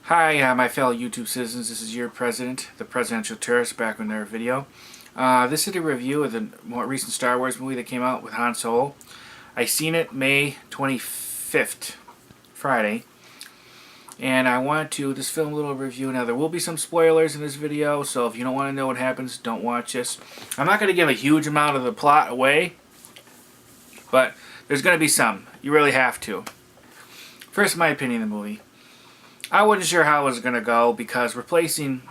Hi, my fellow YouTube citizens. This is your president, the Presidential Tourist, back with another video. This is a review of the more recent Star Wars movie that came out with Han Solo. I seen it May 25th, Friday, and I want to just film a little review. Now, there will be some spoilers in this video, so if you don't want to know what happens, don't watch this. I'm not going to give a huge amount of the plot away, but there's going to be some. You really have to. First, my opinion of the movie. I wasn't sure how it was going to go because replacing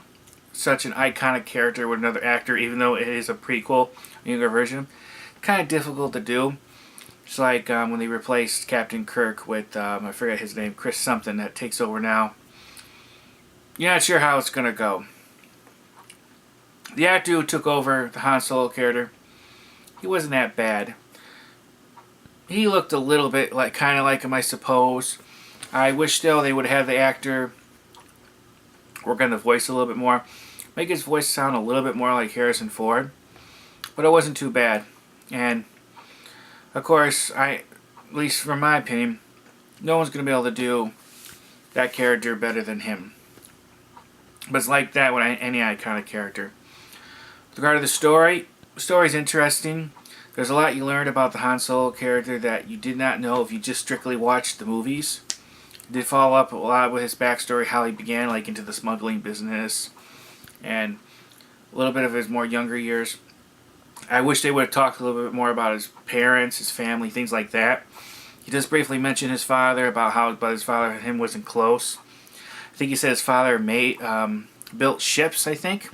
such an iconic character with another actor, even though it is a prequel, a younger version, kind of difficult to do. It's like when they replaced Captain Kirk with, I forget his name, Chris something, that takes over now. You're not sure how it's going to go. The actor who took over the Han Solo character, he wasn't that bad. He looked a little bit like, kind of like him, I suppose. I wish still they would have the actor work on the voice a little bit more. Make his voice sound a little bit more like Harrison Ford. But it wasn't too bad. And, of course, at least from my opinion, no one's going to be able to do that character better than him. But it's like that with any iconic character. With regard to the story's interesting. There's a lot you learned about the Han Solo character that you did not know if you just strictly watched the movies. Did follow up a lot with his backstory, how he began like into the smuggling business, and a little bit of his more younger years. I wish they would have talked a little bit more about his parents, his family, things like that. He just briefly mentioned his father, about how his father and him wasn't close. I think he said his father built ships, I think.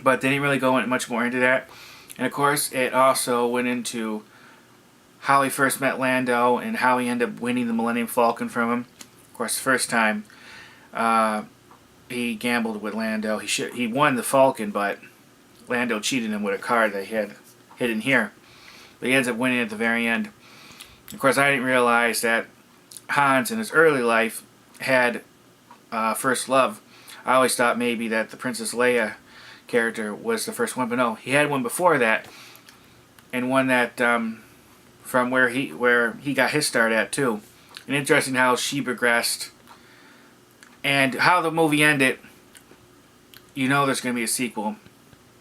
But they didn't really go much more into that. And of course, it also went into how he first met Lando and how he ended up winning the Millennium Falcon from him. Of course, the first time he gambled with Lando. He won the Falcon, but Lando cheated him with a card that he had hidden here. But he ends up winning at the very end. Of course, I didn't realize that Hans in his early life had first love. I always thought maybe that the Princess Leia character was the first one, but no, he had one before that, and one that from where he got his start at too. And interesting how she progressed and how the movie ended. You know there's going to be a sequel.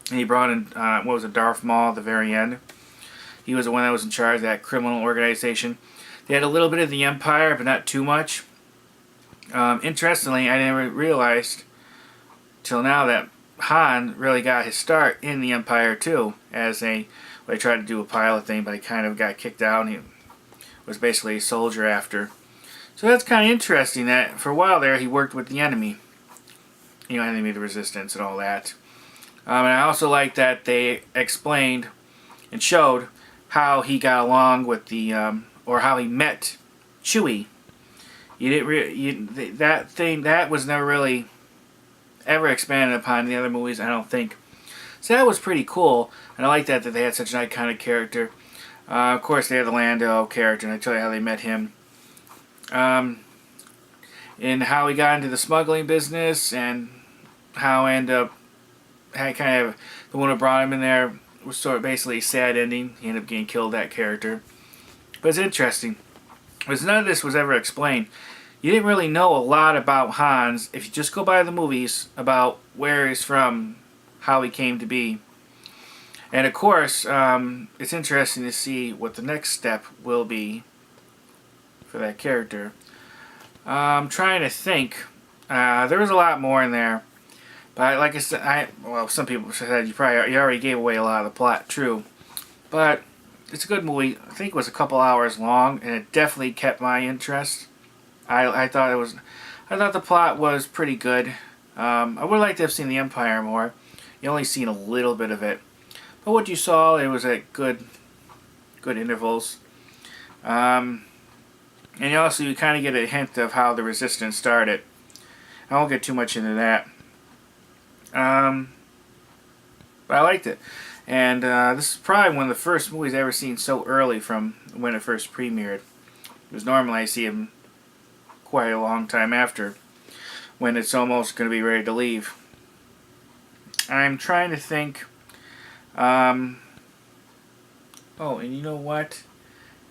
And he brought in what was it, Darth Maul at the very end. He was the one that was in charge of that criminal organization. They had a little bit of the Empire, but not too much. Interestingly, I never realized till now that Han really got his start in the Empire too, as they tried to do a pilot thing, but he kind of got kicked out, and he was basically a soldier after. So that's kind of interesting that for a while there he worked with the enemy. You know, enemy of the resistance and all that. And I also like that they explained and showed how he got along with the, or how he met Chewie. That was never really ever expanded upon in the other movies, I don't think. So that was pretty cool, and I like that they had such an iconic character. Of course, they had the Lando character, and I tell you how they met him. And how he got into the smuggling business, and how ended up, kind of, the one who brought him in there was sort of basically a sad ending. He ended up getting killed, that character. But it's interesting, because none of this was ever explained. You didn't really know a lot about Hans, if you just go by the movies, about where he's from, how he came to be. And of course, it's interesting to see what the next step will be for that character. I'm trying to think. There was a lot more in there. But like I said, well, some people said you already gave away a lot of the plot, true. But it's a good movie. I think it was a couple hours long, and it definitely kept my interest. I thought the plot was pretty good. I would like to have seen the Empire more. You only seen a little bit of it, but what you saw, it was at good intervals. And also you kind of get a hint of how the Resistance started. I won't get too much into that. But I liked it, and this is probably one of the first movies I've ever seen so early from when it first premiered. Because normally I see them quite a long time after, when it's almost going to be ready to leave. I'm trying to think. Oh, and you know what?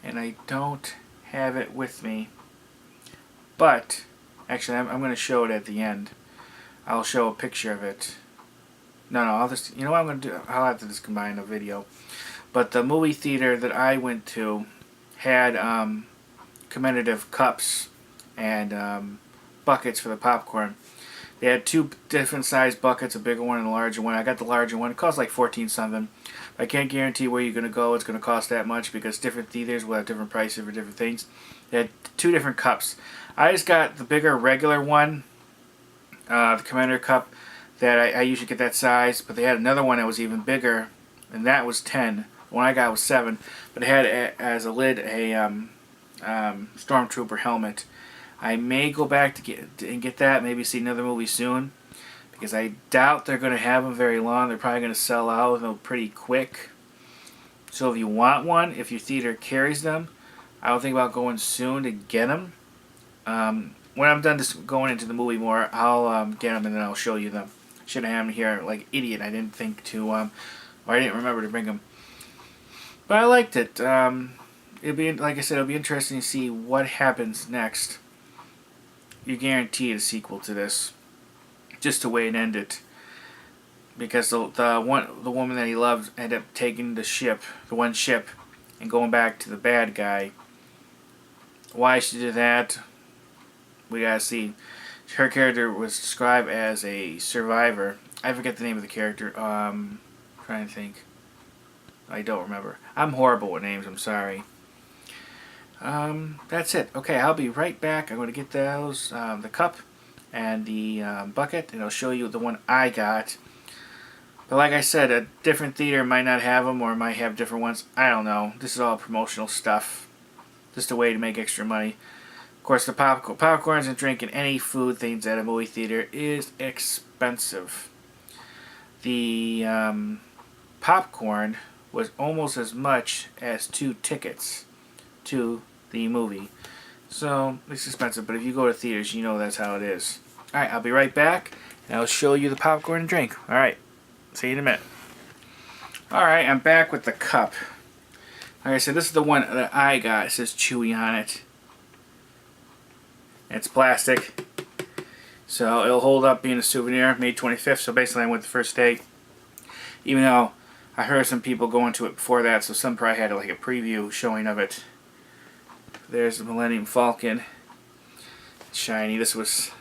And I don't have it with me. But Actually, I'm going to show it at the end. I'll show a picture of it. No, I'll just, you know what I'm going to do? I'll have to just combine a video. But the movie theater that I went to had commemorative cups and buckets for the popcorn. They had two different sized buckets, a bigger one and a larger one. I got the larger one. It cost like 14 something. I can't guarantee where you're going to go it's going to cost that much because different theaters will have different prices for different things. They had two different cups. I just got the bigger regular one, the commemorative cup. That I usually get that size, but they had another one that was even bigger, and that was 10. The one I got was 7, but it had as a lid a Stormtrooper helmet. I may go back to get that, maybe see another movie soon, because I doubt they're going to have them very long. They're probably going to sell out of them pretty quick. So if you want one, if your theater carries them, I would think about going soon to get them. When I'm done just going into the movie more, I'll get them and then I'll show you them. Should have had them here like idiot. I didn't think to, or I didn't remember to bring them. But I liked it. It'll be, like I said, it'll be interesting to see what happens next. You guaranteed a sequel to this, just the way it ended, because the woman that he loved ended up taking the one ship, and going back to the bad guy. Why she did that, we gotta see. Her character was described as a survivor. I forget the name of the character. Trying to think. I don't remember. I'm horrible with names. I'm sorry. That's it. Okay, I'll be right back. I'm going to get those, the cup and the bucket, and I'll show you the one I got. But like I said, a different theater might not have them or might have different ones. I don't know. This is all promotional stuff. Just a way to make extra money. Of course, the popcorns and drinking any food things at a movie theater is expensive. The popcorn was almost as much as 2 tickets to the movie. So, it's expensive, but if you go to theaters, you know that's how it is. Alright, I'll be right back, and I'll show you the popcorn and drink. Alright, see you in a minute. Alright, I'm back with the cup. Like I said, this is the one that I got. It says Chewy on it. It's plastic, so it'll hold up being a souvenir. May 25th, so basically I went the first day. Even though I heard some people going to it before that, so some probably had like a preview showing of it. There's the Millennium Falcon. Shiny. This was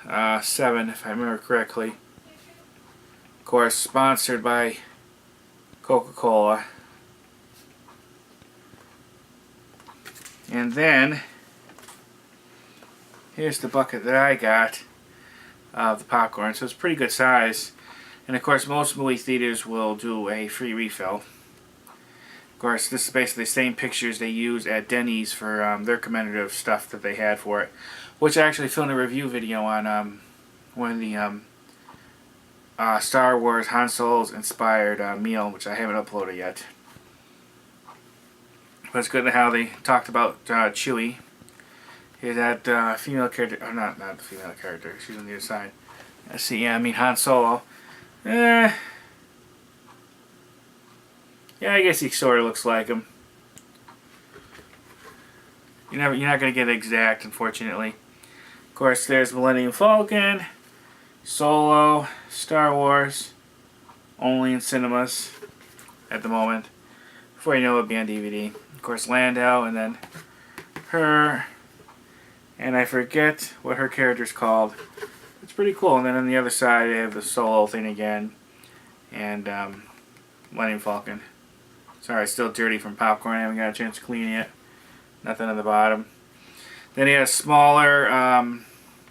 7, if I remember correctly. Of course, sponsored by Coca-Cola. And then here's the bucket that I got of the popcorn. So it's pretty good size. And of course, most movie theaters will do a free refill. Of course, this is basically the same pictures they use at Denny's for their commemorative stuff that they had for it. Which I actually filmed a review video on one of the Star Wars Han Solo's inspired meal, which I haven't uploaded yet. But it's good how they talked about Chewie. Here's that female character. Oh, not the female character. She's on the other side. Let's see. Yeah, I mean Han Solo. Yeah, I guess he sort of looks like him. You're not gonna get it exact, unfortunately. Of course, there's Millennium Falcon, Solo, Star Wars, only in cinemas at the moment. Before you know it'll be on DVD. Of course, Lando, and then her, and I forget what her character's called. It's pretty cool. And then on the other side, they have the Solo thing again, and Millennium Falcon. Sorry, it's still dirty from popcorn. I haven't got a chance to clean it yet. Nothing on the bottom. Then he has a smaller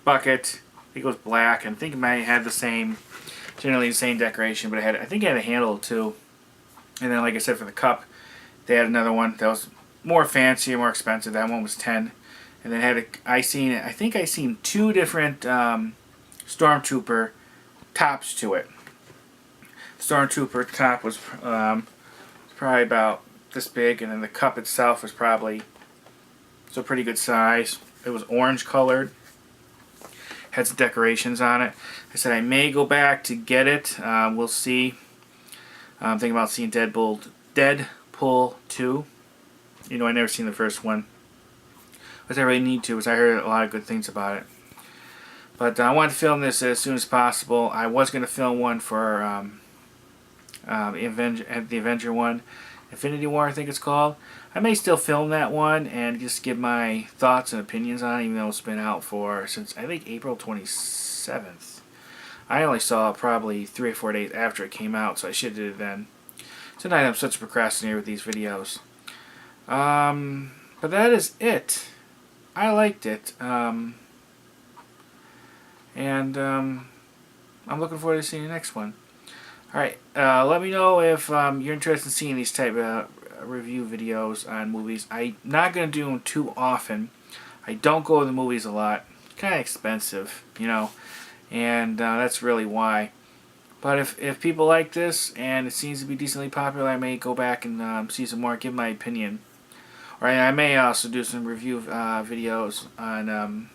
bucket. I think it was black. And I think it might have had the same, generally the same decoration, but I think it had a handle too. And then, like I said, for the cup, they had another one that was more fancy and more expensive. That one was 10. And then I think I seen 2 different Stormtrooper tops to it. Stormtrooper top was probably about this big, and then the cup itself was probably a pretty good size. It was orange colored, had some decorations on it. I said I may go back to get it. We'll see. I'm thinking about seeing Deadpool 2. You know, I never seen the first one. But I really need to, because I heard a lot of good things about it. But I want to film this as soon as possible. I was going to film one for the Avenger one, Infinity War I think it's called. I may still film that one and just give my thoughts and opinions on it, even though it's been out since I think April 27th. I only saw it probably 3 or 4 days after it came out, so I should have did it then. Tonight I'm such a procrastinator with these videos. But that is it. I liked it. I'm looking forward to seeing the next one. Alright, let me know if you're interested in seeing these type of review videos on movies. I'm not going to do them too often. I don't go to the movies a lot. It's kind of expensive, you know, and that's really why. But if people like this and it seems to be decently popular, I may go back and see some more, give my opinion. Or I may also do some review videos on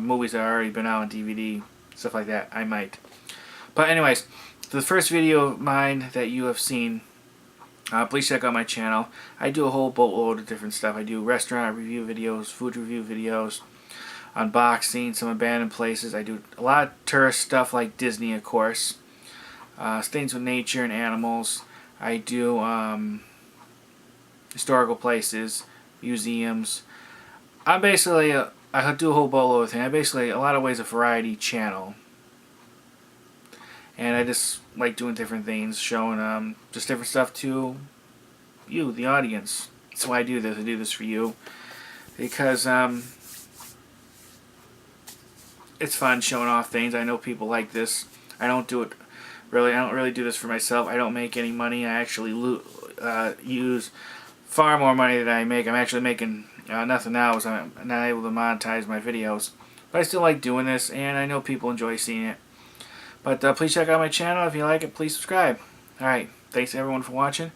movies that have already been out on DVD, stuff like that. I might. But anyways, the first video of mine that you have seen, please check out my channel. I do a whole boatload of different stuff. I do restaurant review videos, food review videos, unboxing, some abandoned places. I do a lot of tourist stuff like Disney, of course. Things with nature and animals. I do historical places, museums. I do a whole boatload of things. I'm basically, a lot of ways, a variety channel. And I just like doing different things, showing just different stuff to you, the audience. That's why I do this. I do this for you. Because it's fun showing off things. I know people like this. I don't really do this for myself. I don't make any money. I actually use far more money than I make. I'm actually making nothing now, as I'm not able to monetize my videos. But I still like doing this, and I know people enjoy seeing it. But please check out my channel. If you like it, please subscribe. Alright, thanks everyone for watching.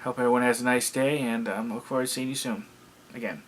Hope everyone has a nice day, and look forward to seeing you soon. Again.